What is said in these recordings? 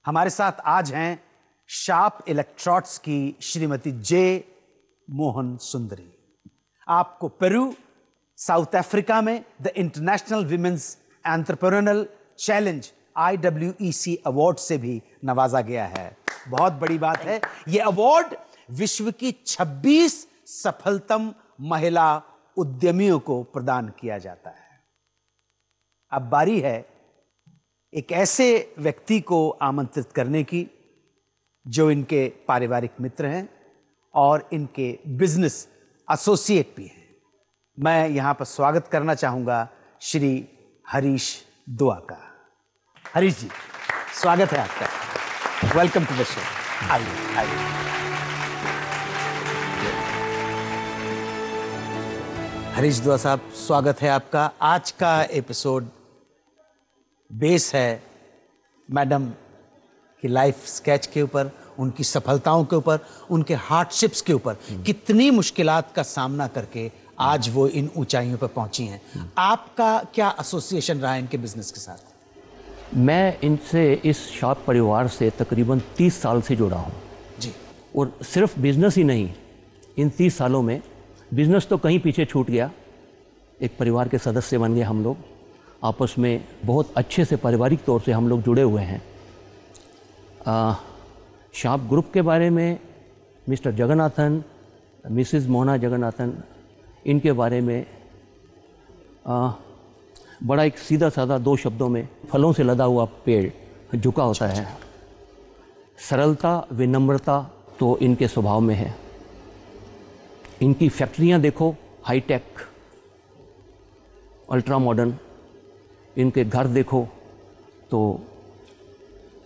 हमारे साथ आज हैं शार्प इलेक्ट्रॉट्स की श्रीमती जे मोहन सुंदरी। आपको पेरू, साउथ अफ्रीका में the international women's entrepreneurial challenge IWEC award से भी नवाजा गया है। बहुत बड़ी बात है। यह अवार्ड विश्व की 26 सफलतम महिला उद्यमियों को प्रदान किया जाता है। अब बारी है एक ऐसे व्यक्ति को आमंत्रित करने की जो इनके पारिवारिक मित्र हैं और इनके बिजनेस एसोसिएट भी हैं। मैं यहां पर स्वागत करना चाहूंगा श्री हरीश दुआ का। हरीश जी, स्वागत है आपका। Welcome to the show. आइए। हरीश दुआ साहब, स्वागत है आपका। आज का एपिसोड बेस है मैडम की लाइफ स्केच के ऊपर, उनकी सफलताओं के ऊपर, उनके हार्डशिप्स के ऊपर। कितनी मुश्किलात का सामना करके आज वो इन ऊंचाइयों पर पहुंची हैं। आपका क्या एसोसिएशन रहा है इनके बिजनेस के साथ? मैं इनसे, इस शार्प परिवार से तकरीबन 30 साल से जुड़ा हूँ जी। और सिर्फ बिजनेस ही नहीं, इन 30 सालों में बिजनेस तो कहीं पीछे छूट गया। एक परिवार के सदस्य बन गए हम लोग। आपस में बहुत अच्छे से पारिवारिक तौर से हम लोग जुड़े हुए हैं। शार्प ग्रुप के बारे में मिस्टर जगन्नाथन, मिसेस मोहना जगन्नाथन, इनके बारे में बड़ा एक सीधा साधा 2 शब्दों में, फलों से लदा हुआ पेड़ झुका होता है। सरलता, विनम्रता तो इनके स्वभाव में है। इनकी फैक्ट्रियां देखो, हाईटेक, अल्ट्रा मॉडर्न। इनके घर देखो तो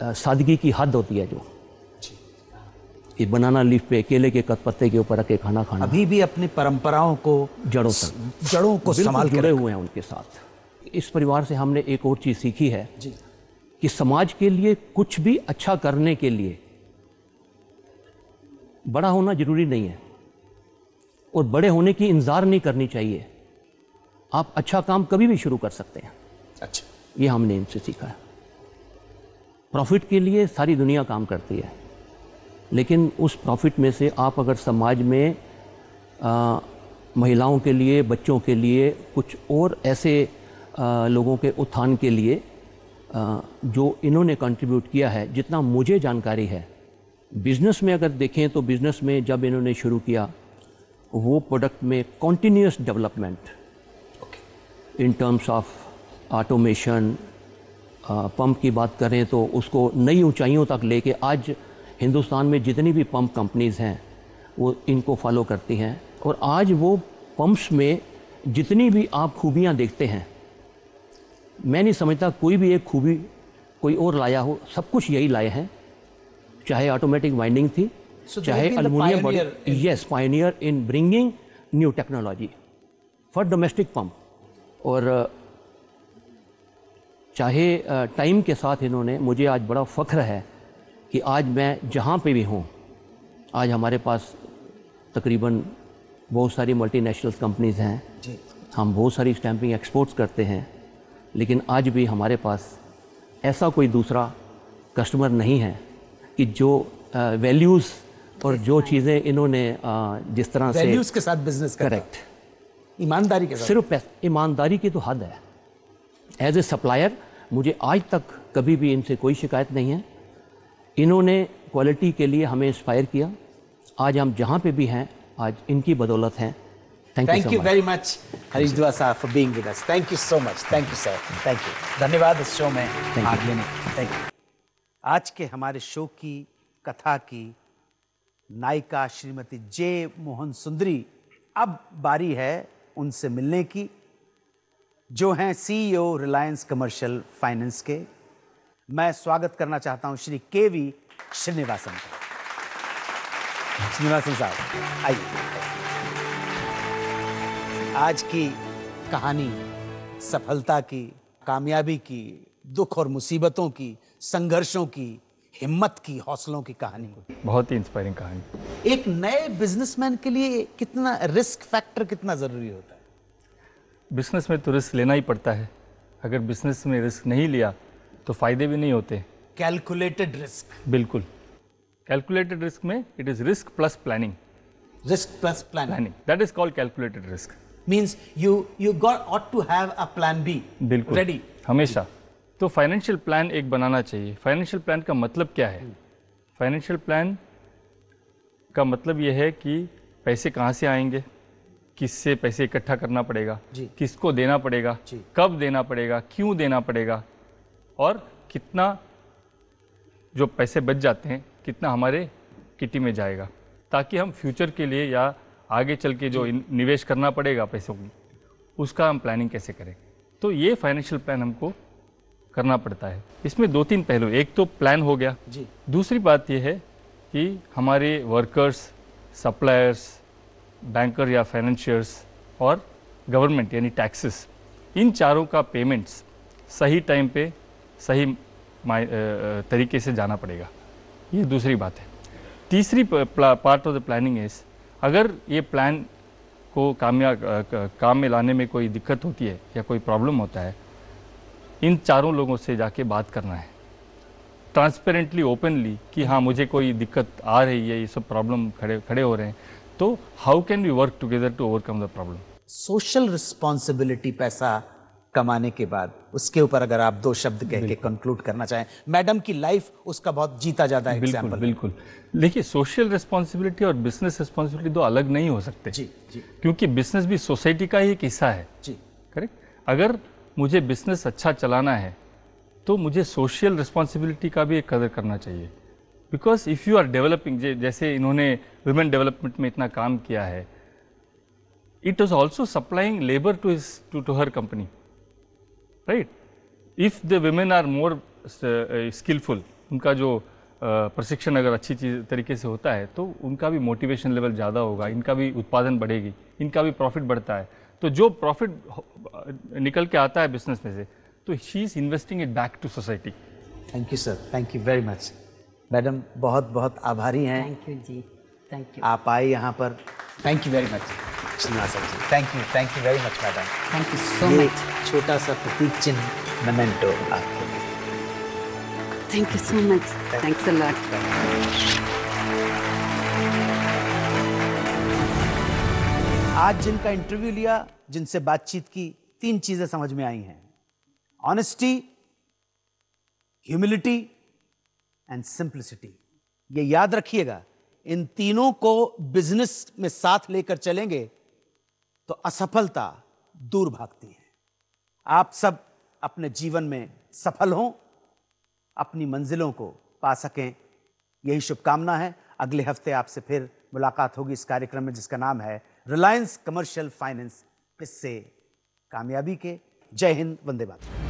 सादगी की हद होती है। जो ये बनाना लीफ पे, केले के पत्ते के ऊपर रख के खाना खाना, अभी भी अपनी परंपराओं को, जड़ों को संभाल के जुड़े हुए हैं उनके साथ। इस परिवार से हमने एक और चीज़ सीखी है जी, कि समाज के लिए कुछ भी अच्छा करने के लिए बड़ा होना जरूरी नहीं है और बड़े होने की इंतजार नहीं करनी चाहिए। आप अच्छा काम कभी भी शुरू कर सकते हैं। अच्छा, ये हमने इनसे सीखा है। प्रॉफिट के लिए सारी दुनिया काम करती है, लेकिन उस प्रॉफिट में से आप अगर समाज में महिलाओं के लिए, बच्चों के लिए, कुछ और ऐसे लोगों के उत्थान के लिए जो इन्होंने कंट्रीब्यूट किया है, जितना मुझे जानकारी है, बिज़नेस में अगर देखें तो बिज़नेस में जब इन्होंने शुरू किया, वो प्रोडक्ट में continuous development in terms of automation, pump की बात करें तो उसको नई ऊंचाइयों तक लेके आज हिंदुस्तान में जितनी भी पंप कंपनीज़ हैं वो इनको फॉलो करती हैं। और आज वो पंप्स में जितनी भी आप खूबियां देखते हैं, मैं नहीं समझता कोई भी एक खूबी कोई और लाया हो। सब कुछ यही लाए हैं। चाहे ऑटोमेटिक वाइंडिंग थी, चाहे aluminium body. Yes, Pioneer in bringing new technology for domestic pump. और चाहे टाइम के साथ इन्होंने, मुझे आज बड़ा फ़ख्र है कि आज मैं जहाँ पे भी हूँ, आज हमारे पास तकरीबन बहुत सारी मल्टीनेशनल कंपनीज़ हैं जी। हम बहुत सारी स्टैंपिंग एक्सपोर्ट्स करते हैं, लेकिन आज भी हमारे पास ऐसा कोई दूसरा कस्टमर नहीं है कि जो वैल्यूज़ और जो चीज़ें इन्होंने जिस तरह से वैल्यूज़ के साथ बिजनेस करता है। करेक्ट, ईमानदारी के साथ। सिर्फ ईमानदारी की तो हद है। एज ए सप्लायर मुझे आज तक कभी भी इनसे कोई शिकायत नहीं है। इन्होंने क्वालिटी के लिए हमें इंस्पायर किया। आज हम जहाँ पे भी हैं, आज इनकी बदौलत हैं। Thank you very much Harish Dua साहब for being with us. Thank you so much. Thank you sir. Thank you, धन्यवाद इस शो में भाग लेने। Thank you. आज के हमारे शो की कथा की नायिका श्रीमती जे मोहन सुंदरी। अब बारी है उनसे मिलने की, जो हैं CEO रिलायंस कमर्शियल फाइनेंस के। मैं स्वागत करना चाहता हूं श्री KV श्रीनिवासन का। श्रीनिवासन साहब आइए। आज की कहानी सफलता की, कामयाबी की, दुख और मुसीबतों की, संघर्षों की, हिम्मत की, हौसलों की कहानी। बहुत ही इंस्पायरिंग कहानी। एक नए बिजनेसमैन के लिए कितना रिस्क फैक्टर कितना जरूरी होता है? बिजनेस में तो रिस्क लेना ही पड़ता है। अगर बिजनेस में रिस्क नहीं लिया तो फ़ायदे भी नहीं होते। Calculated risk. बिल्कुल, कैलकुलेटेड रिस्क में it is risk plus planning. Risk plus planning, that is called calculated risk. Means you got ought to have a plan B बिल्कुल रेडी हमेशा। तो फाइनेंशियल प्लान एक बनाना चाहिए। फाइनेंशियल प्लान का मतलब क्या है? फाइनेंशियल प्लान का मतलब ये है कि पैसे कहाँ से आएंगे, किससे पैसे इकट्ठा करना पड़ेगा, किसको देना पड़ेगा, कब देना पड़ेगा, क्यों देना पड़ेगा, और कितना जो पैसे बच जाते हैं कितना हमारे किटी में जाएगा, ताकि हम फ्यूचर के लिए या आगे चल के जो निवेश करना पड़ेगा पैसों की, उसका हम प्लानिंग कैसे करें। तो ये फाइनेंशियल प्लान हमको करना पड़ता है। इसमें 2-3 पहलू, एक तो प्लान हो गया जी। दूसरी बात यह है कि हमारे वर्कर्स, सप्लायर्स, बैंकर या फाइनेंशियर्स और गवर्नमेंट यानी टैक्सेस, इन चारों का पेमेंट्स सही टाइम पे सही तरीके से जाना पड़ेगा। ये दूसरी बात है। तीसरी part of the planning is, अगर ये प्लान को काम में लाने में कोई दिक्कत होती है या कोई प्रॉब्लम होता है, इन चारों लोगों से जाके बात करना है ट्रांसपेरेंटली, ओपनली, कि हाँ मुझे कोई दिक्कत आ रही है, ये सब प्रॉब्लम खड़े हो रहे हैं, तो how can we work together to overcome the problem. Social responsibility पैसा कमाने के बाद, उसके ऊपर अगर आप 2 शब्द कह के कंक्लूड करना चाहें। मैडम की लाइफ उसका बहुत जीता जाता है एग्जाम्पल। बिल्कुल। देखिए, सोशल रिस्पॉन्सिबिलिटी और बिजनेस रिस्पॉन्सिबिलिटी 2 अलग नहीं हो सकते जी, क्योंकि बिजनेस भी सोसाइटी का ही एक हिस्सा है जी। करेक्ट। अगर मुझे बिजनेस अच्छा चलाना है तो मुझे सोशल रिस्पॉन्सिबिलिटी का भी एक कदर करना चाहिए, because if you are developing, जैसे इन्होंने वुमेन डेवलपमेंट में इतना काम किया है, it was also supplying labour to her company, right. If the women are more skilful, उनका जो प्रशिक्षण अगर अच्छी तरीके से होता है तो उनका भी मोटिवेशन लेवल ज़्यादा होगा, इनका भी उत्पादन बढ़ेगी, इनका भी प्रॉफिट बढ़ता है। तो जो प्रॉफिट निकल के आता है बिजनेस में से, तो she is investing it back to society. Thank you sir, thank you very much. Madam बहुत बहुत आभारी हैं। Thank you ji, thank you. आप आए यहाँ पर, thank you very much Srinivasan ji. Thank you very much madam. Thank you so much. छोटा सा प्रतीक चिन्ह मेमेंटो आपके लिए। Thank you so much, thanks a lot. आज जिनका इंटरव्यू लिया, जिनसे बातचीत की, 3 चीजें समझ में आई हैं: ऑनेस्टी, ह्यूमिलिटी एंड सिंप्लिसिटी। ये याद रखिएगा, इन तीनों को बिजनेस में साथ लेकर चलेंगे तो असफलता दूर भागती है। आप सब अपने जीवन में सफल हों, अपनी मंजिलों को पा सकें, यही शुभकामना है। अगले हफ्ते आपसे फिर मुलाकात होगी इस कार्यक्रम में जिसका नाम है रिलायंस कमर्शियल फाइनेंस, किस्से कामयाबी के। जय हिंद, वंदे मातरम।